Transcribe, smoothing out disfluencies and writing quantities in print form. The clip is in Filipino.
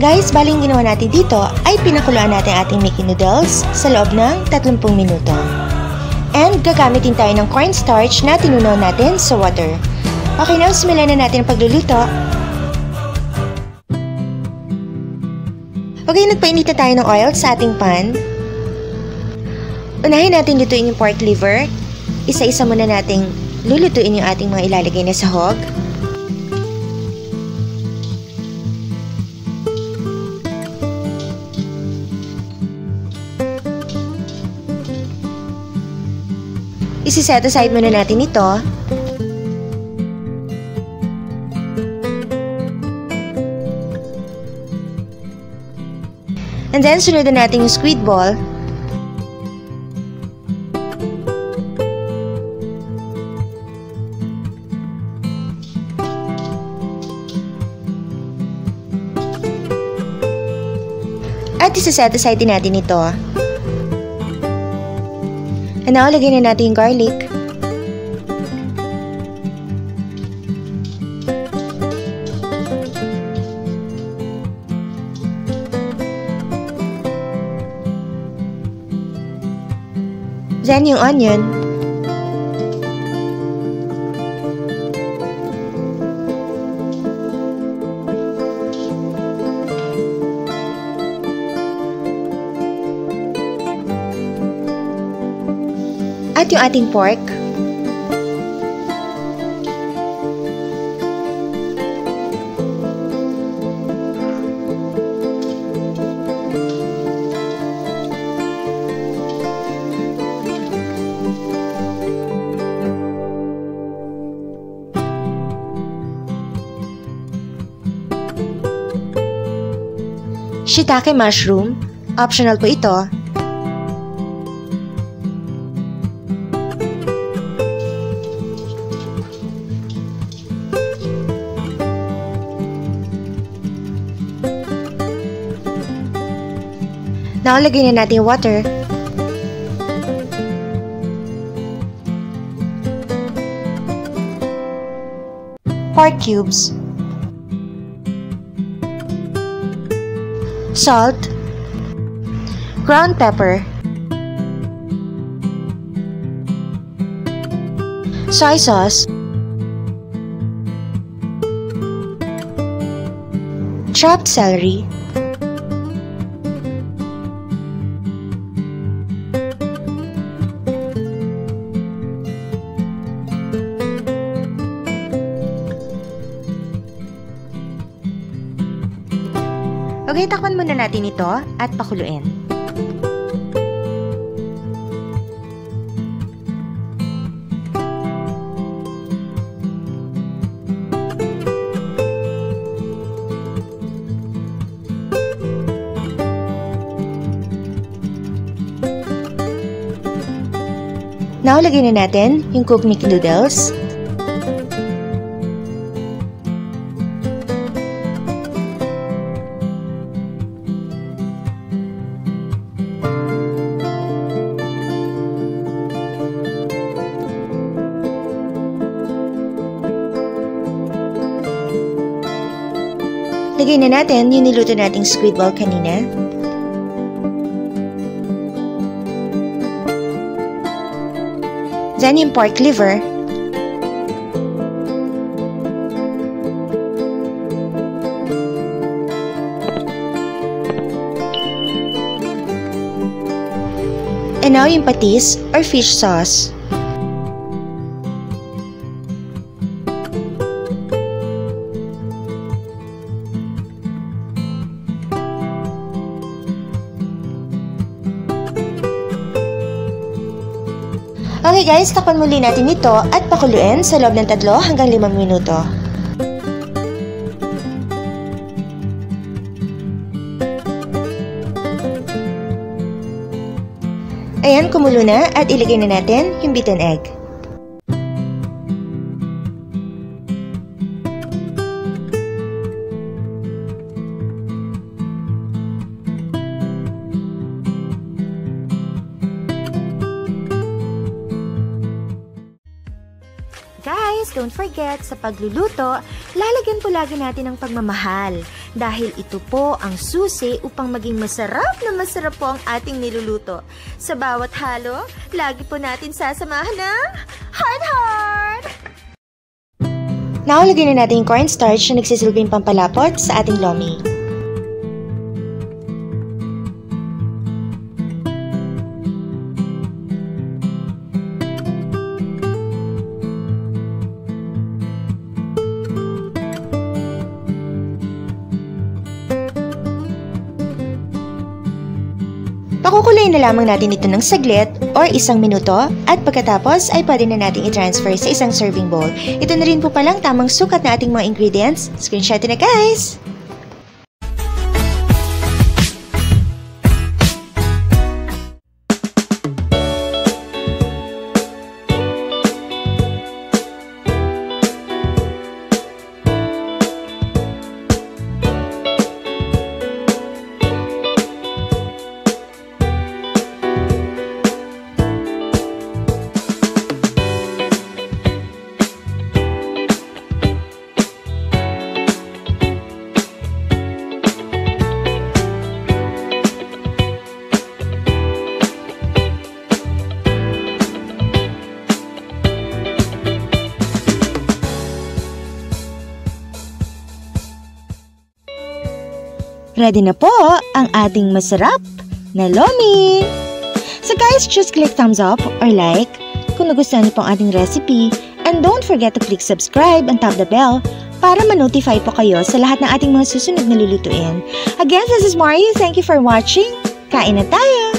Guys, baling ginawa natin dito ay pinakuluan natin ating Mickey noodles sa loob ng 30 minuto. And gagamitin tayo ng cornstarch na tinunaw natin sa water. Okay na, simulan na natin ang pagluluto. Okay, nagpainit na tayo ng oil sa ating pan. Unahin natin lutuin yung pork liver. Isa-isa muna nating lulutuin yung ating mga ilalagay na sahog. Isi-set aside muna natin ito. And then, sunod na natin yung squid ball. At isi-set aside din natin ito. And now, lagyan na natin yung garlic. Then, yung onion. At yung ating pork. Shiitake mushroom. Optional po ito. Now, lagyan na natin yung water. Pork cubes. Salt. Ground pepper. Soy sauce. Chopped celery. Okay, takpan muna natin ito at pakuluin. Now, lagyan na natin yung cooked Mickey noodles. Lagay na natin yung niluto nating squid ball kanina. Then yung pork liver. And now yung patis or fish sauce. Okay guys, takpan muli natin ito at pakuluin sa loob ng 3 hanggang 5 minuto. Ayan, kumulo na at ilagay na natin yung beaten egg. Guys, don't forget, sa pagluluto, lalagyan po lagi natin ng pagmamahal. dahil ito po ang susi upang maging masarap na masarap po ang ating niluluto. Sa bawat halo, lagi po natin sasamahan ng heart! Now, lagyan na natin yung cornstarch na nagsisilbing pampalapot sa ating lomi. Pakukulayin na lamang natin ito ng saglit or 1 minuto at pagkatapos ay pwede na natin i-transfer sa isang serving bowl. Ito na rin po palang tamang sukat na ating mga ingredients. Screenshot na guys! Ready na po ang ating masarap na lomi! So guys, just click thumbs up or like kung nagustuhan niyo po ang ating recipe. And don't forget to click subscribe and tap the bell para ma-notify po kayo sa lahat ng ating mga susunod na lulutuin. Again, this is Mario. Thank you for watching. Kain na tayo!